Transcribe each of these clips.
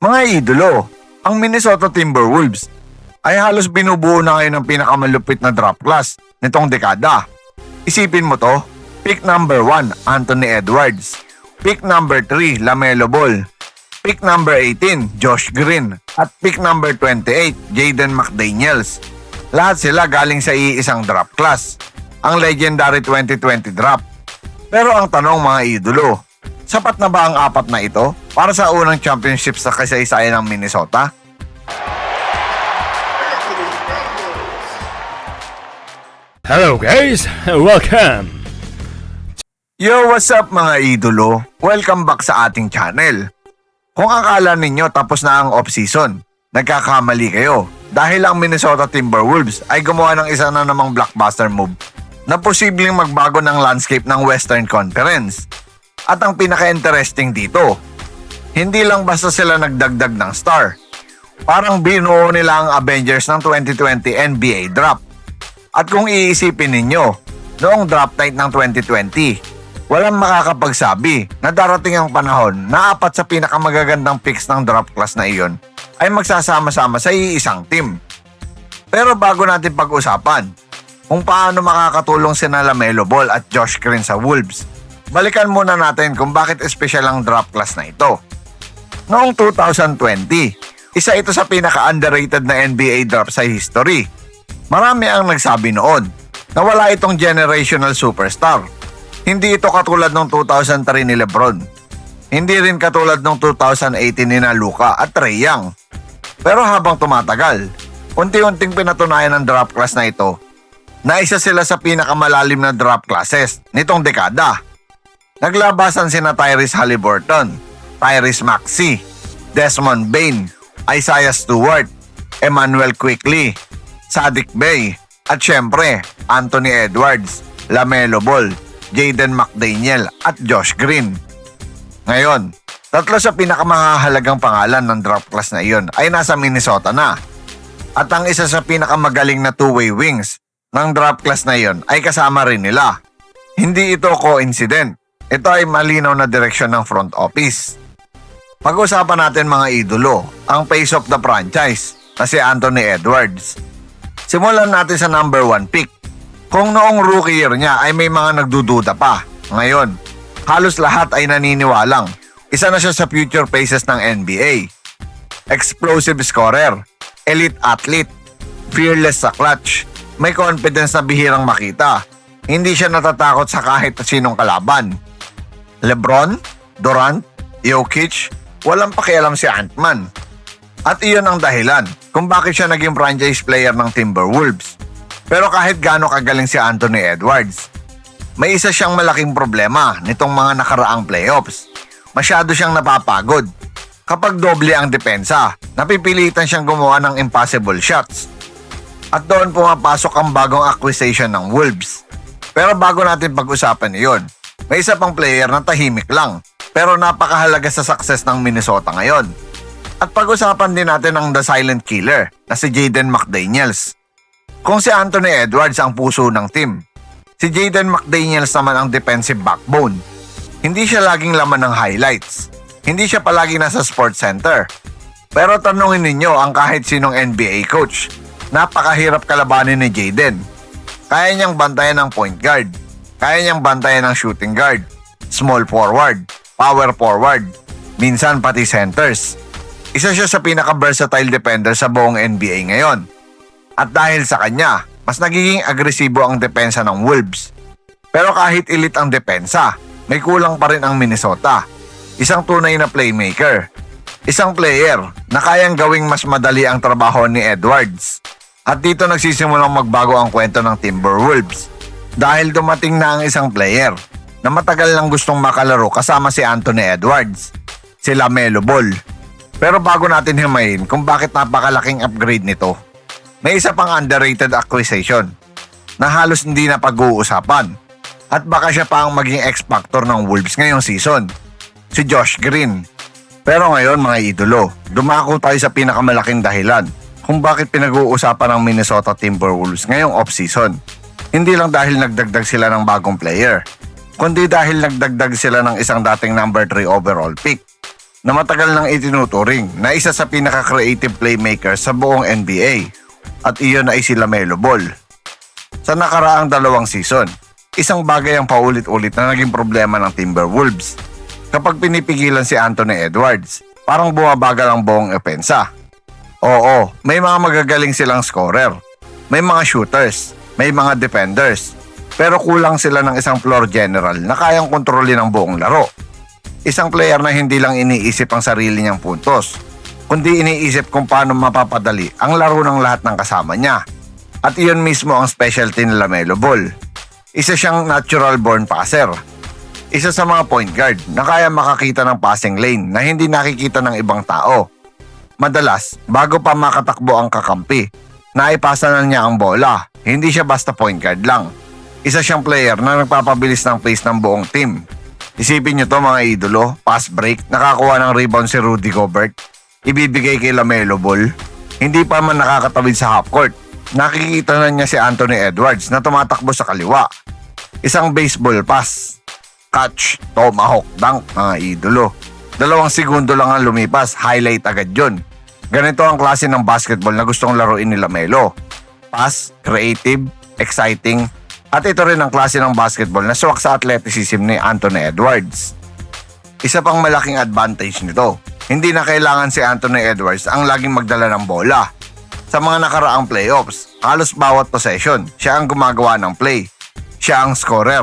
Mga idolo, ang Minnesota Timberwolves ay halos binubuo na ngayon ng pinakamalupit na draft class nitong dekada. Isipin mo to, pick number 1, Anthony Edwards. Pick number 3, LaMelo Ball. Pick number 18, Josh Green. At pick number 28, Jaden McDaniels. Lahat sila galing sa iisang draft class, ang legendary 2020 draft. Pero ang tanong mga idolo, sapat na ba ang apat na ito para sa unang championship sa kasaysayan ng Minnesota? Hello guys, welcome! Yo, what's up mga idolo? Welcome back sa ating channel. Kung akala ninyo tapos na ang off-season, nagkakamali kayo dahil ang Minnesota Timberwolves ay gumawa ng isa na namang blockbuster move na posibleng magbago ng landscape ng Western Conference. At ang pinaka-interesting dito, hindi lang basta sila nagdagdag ng star. Parang binuo nila ang Avengers ng 2020 NBA draft. At kung iisipin ninyo, noong draft night ng 2020, walang makakapagsabi na darating ang panahon na apat sa pinakamagagandang picks ng draft class na iyon ay magsasama-sama sa iisang team. Pero bago natin pag-usapan kung paano makakatulong sina LaMelo Ball at Josh Green sa Wolves, balikan muna natin kung bakit espesyal ang draft class na ito. Noong 2020, isa ito sa pinaka-underrated na NBA draft sa history. Marami ang nagsabi noon na wala itong generational superstar. Hindi ito katulad ng 2003 ni LeBron. Hindi rin katulad ng 2018 ni Luka at Trae Young. Pero habang tumatagal, unti-unting pinatunayan ng draft class na ito na isa sila sa pinakamalalim na draft classes nitong dekada. Naglabasan sina Tyrese Haliburton, Tyrese Maxey, Desmond Bane, Isaiah Stewart, Emmanuel Quickley, Saddiq Bey, at syempre Anthony Edwards, LaMelo Ball, Jaden McDaniel at Josh Green. Ngayon, tatlo sa pinakamahalagang pangalan ng draft class na iyon ay nasa Minnesota na. At ang isa sa pinakamagaling na two-way wings ng draft class na iyon ay kasama rin nila. Hindi ito coincident. Ito ay malinaw na direksyon ng front office. Pag-usapan natin mga idolo, ang face of the franchise na si Anthony Edwards. Simulan natin sa number 1 pick. Kung noong rookie year niya ay may mga nagdududa pa, ngayon, halos lahat ay naniniwalang isa na siya sa future faces ng NBA. Explosive scorer, elite athlete, fearless sa clutch, may confidence na bihirang makita. Hindi siya natatakot sa kahit sinong kalaban. LeBron, Durant, Jokic, walang pakialam si Ant-Man. At iyon ang dahilan kung bakit siya naging franchise player ng Timberwolves. Pero kahit gaano kagaling si Anthony Edwards, may isa siyang malaking problema nitong mga nakaraang playoffs. Masyado siyang napapagod. Kapag doble ang depensa, napipilitan siyang gumawa ng impossible shots. At doon pumapasok ang bagong acquisition ng Wolves. Pero bago natin pag-usapan iyon, may isa pang player na tahimik lang pero napakahalaga sa success ng Minnesota ngayon. At pag-usapan din natin ang the silent killer na si Jaden McDaniels. Kung si Anthony Edwards ang puso ng team, si Jaden McDaniels naman ang defensive backbone. Hindi siya laging laman ng highlights. Hindi siya palagi nasa sports center. Pero tanungin ninyo ang kahit sinong NBA coach, napakahirap kalabanin ni Jaden. Kaya niyang bantayan ng point guard. Kaya niyang bantayan ng shooting guard, small forward, power forward, minsan pati centers. Isa siya sa pinaka-versatile defender sa buong NBA ngayon. At dahil sa kanya, mas nagiging agresibo ang depensa ng Wolves. Pero kahit elite ang depensa, may kulang pa rin ang Minnesota. Isang tunay na playmaker. Isang player na kayang gawing mas madali ang trabaho ni Edwards. At dito nagsisimulang magbago ang kwento ng Timberwolves. Dahil dumating na ang isang player na matagal lang gustong makalaro kasama si Anthony Edwards, si LaMelo Ball. Pero bago natin himayin kung bakit napakalaking upgrade nito, may isa pang underrated acquisition na halos hindi na pag-uusapan at baka siya pa ang maging X-Factor ng Wolves ngayong season, si Josh Green. Pero ngayon mga idolo, dumako tayo sa pinakamalaking dahilan kung bakit pinag-uusapan ng Minnesota Timberwolves ngayong off-season. Hindi lang dahil nagdagdag sila ng bagong player, kundi dahil nagdagdag sila ng isang dating number 3 overall pick. na matagal nang itinuturing na isa sa pinaka-creative playmaker sa buong NBA at iyon ay si LaMelo Ball. Sa nakaraang 2 season, isang bagay ang paulit-ulit na naging problema ng Timberwolves. Kapag pinipigilan si Anthony Edwards, parang bumabagal ang buong opensa. Oo, may mga magagaling silang scorer, may mga shooters, may mga defenders, pero kulang sila ng isang floor general na kayang kontrolin ang buong laro. Isang player na hindi lang iniisip ang sarili niyang puntos, kundi iniisip kung paano mapapadali ang laro ng lahat ng kasama niya. At iyon mismo ang specialty ni LaMelo Ball. Isa siyang natural born passer. Isa sa mga point guard na kaya makakita ng passing lane na hindi nakikita ng ibang tao. Madalas, bago pa makatakbo ang kakampi, naipasa na niya ang bola. Hindi siya basta point guard lang. Isa siyang player na nagpapabilis ng pace ng buong team. Isipin niyo to mga idolo, pass break, nakakuha ng rebound si Rudy Gobert, ibibigay kay LaMelo Ball. Hindi pa man nakakatawid sa half court. Nakikita na niya si Anthony Edwards na tumatakbo sa kaliwa. Isang baseball pass, catch, tomahawk dunk, mga idolo. 2 segundo lang ang lumipas, highlight agad yun. Ganito ang klase ng basketball na gustong laruin ni LaMelo. Pass, creative, exciting, at ito rin ang klase ng basketball na swak sa athleticism ni Anthony Edwards. Isa pang malaking advantage nito, hindi na kailangan si Anthony Edwards ang laging magdala ng bola. Sa mga nakaraang playoffs, halos bawat possession, siya ang gumagawa ng play. Siya ang scorer.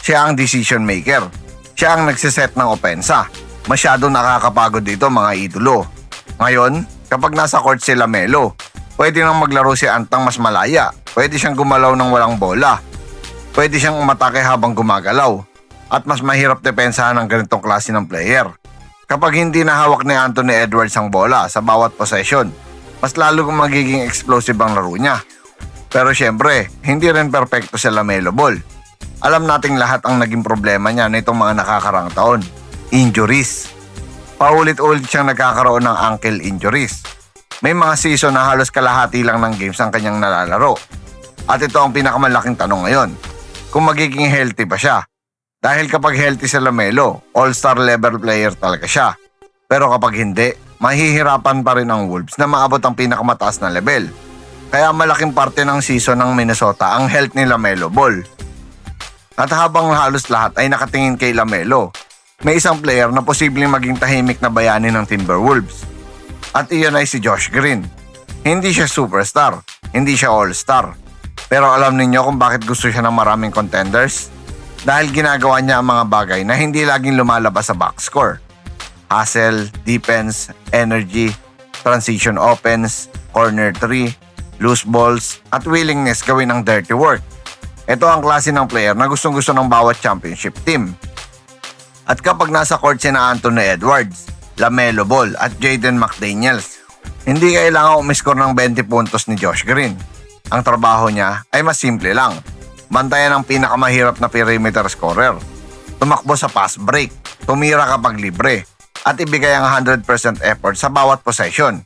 Siya ang decision maker. Siya ang nagsiset ng opensa. Masyado nakakapagod dito mga idolo. Ngayon, kapag nasa court si LaMelo, pwede nang maglaro si Antang mas malaya. Pwede siyang gumalaw ng walang bola. Pwede siyang umatake habang gumagalaw. At mas mahirap depensahan ng ganitong klase ng player. Kapag hindi nahawak ni Anthony Edwards ang bola sa bawat possession, mas lalo kung magiging explosive ang laro niya. Pero syempre, hindi rin perpekto si LaMelo Ball. Alam nating lahat ang naging problema niya nitong mga nakakaraang taon. Injuries. Paulit-ulit siyang nagkakaroon ng ankle injuries. May mga season na halos kalahati lang ng games ang kanyang nalalaro. At ito ang pinakamalaking tanong ngayon. Kung magiging healthy pa siya. Dahil kapag healthy si LaMelo, all-star level player talaga siya. Pero kapag hindi, mahihirapan pa rin ang Wolves na maabot ang pinakamataas na level. Kaya malaking parte ng season ng Minnesota ang health ni LaMelo Ball. At habang halos lahat ay nakatingin kay LaMelo, may isang player na posibleng maging tahimik na bayani ng Timberwolves. At iyon ay si Josh Green. Hindi siya superstar, hindi siya all-star. Pero alam ninyo kung bakit gusto siya ng maraming contenders? Dahil ginagawa niya ang mga bagay na hindi laging lumalabas sa box score. Hustle, defense, energy, transition offense, corner 3, loose balls, at willingness gawin ang dirty work. Ito ang klase ng player na gustong-gusto ng bawat championship team. At kapag nasa court si na Anthony Edwards, LaMelo Ball at Jaden McDaniels, hindi kailangan umiscore ng 20 puntos ni Josh Green. Ang trabaho niya ay mas simple lang. Bantayan ang pinakamahirap na perimeter scorer. Tumakbo sa pass break, tumira kapag libre, at ibigay ang 100% effort sa bawat possession.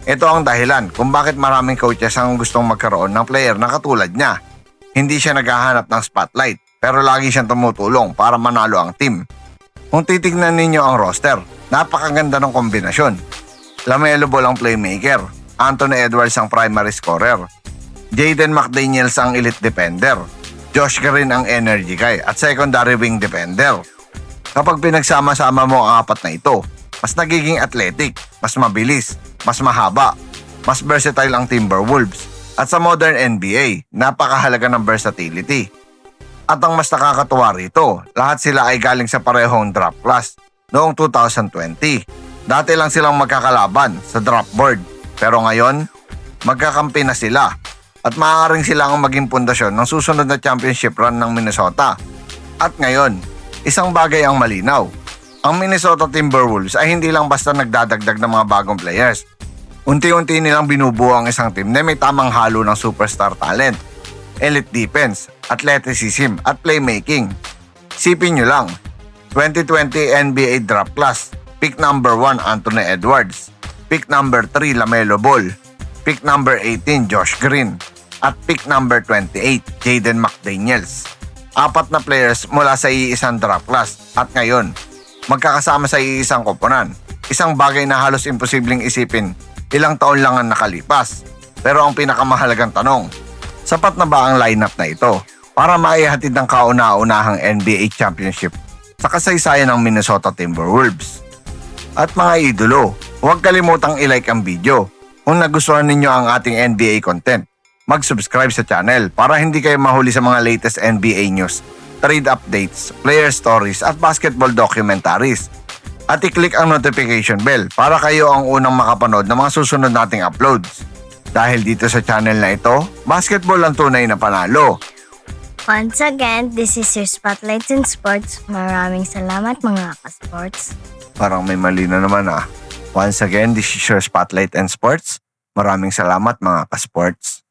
Ito ang dahilan kung bakit maraming coaches ang gustong magkaroon ng player na katulad niya. Hindi siya naghahanap ng spotlight, pero lagi siyang tumutulong para manalo ang team. Kung titignan ninyo ang roster, napakaganda ng kombinasyon. LaMelo Ball ang playmaker, Anthony Edwards ang primary scorer, Jaden McDaniels ang elite defender, Josh Green ang energy guy at secondary wing defender. Kapag pinagsama-sama mo ang 4 na ito, mas nagiging athletic, mas mabilis, mas mahaba, mas versatile ang Timberwolves. At sa modern NBA, napakahalaga ng versatility. At ang mas nakakatuwa rito, lahat sila ay galing sa parehong draft class noong 2020. Dati lang silang magkakalaban sa draft board, pero ngayon, magkakampi na sila. At maaaring sila ang maging pundasyon ng susunod na championship run ng Minnesota. At ngayon, isang bagay ang malinaw. Ang Minnesota Timberwolves ay hindi lang basta nagdadagdag ng mga bagong players. Unti-unti nilang binubuo ang isang team na may tamang halo ng superstar talent, elite defense, athleticism at playmaking. Sipin nyo lang, 2020 NBA Draft Class, pick number 1 Anthony Edwards, pick number 3 LaMelo Ball, pick number 18 Josh Green, at pick number 28 Jaden McDaniels. 4 na players mula sa iisang draft class at ngayon, magkakasama sa iisang koponan. Isang bagay na halos imposibleng isipin, ilang taon lang ang nakalipas. Pero ang pinakamahalagang tanong, sapat na ba ang lineup na ito para maihatid ng kauna-unahang NBA championship sa kasaysayan ng Minnesota Timberwolves? At mga idolo, huwag kalimutang i-like ang video. Kung nagustuhan ninyo ang ating NBA content, mag-subscribe sa channel para hindi kayo mahuli sa mga latest NBA news, trade updates, player stories at basketball documentaries. At i-click ang notification bell para kayo ang unang makapanood ng mga susunod nating uploads. Dahil dito sa channel na ito, basketball ang tunay na panalo. Once again, this is your Spotlight in Sports. Maraming salamat mga ka-sports. Parang may mali na naman ah. Once again, this is your Spotlight and Sports. Maraming salamat mga ka-sports.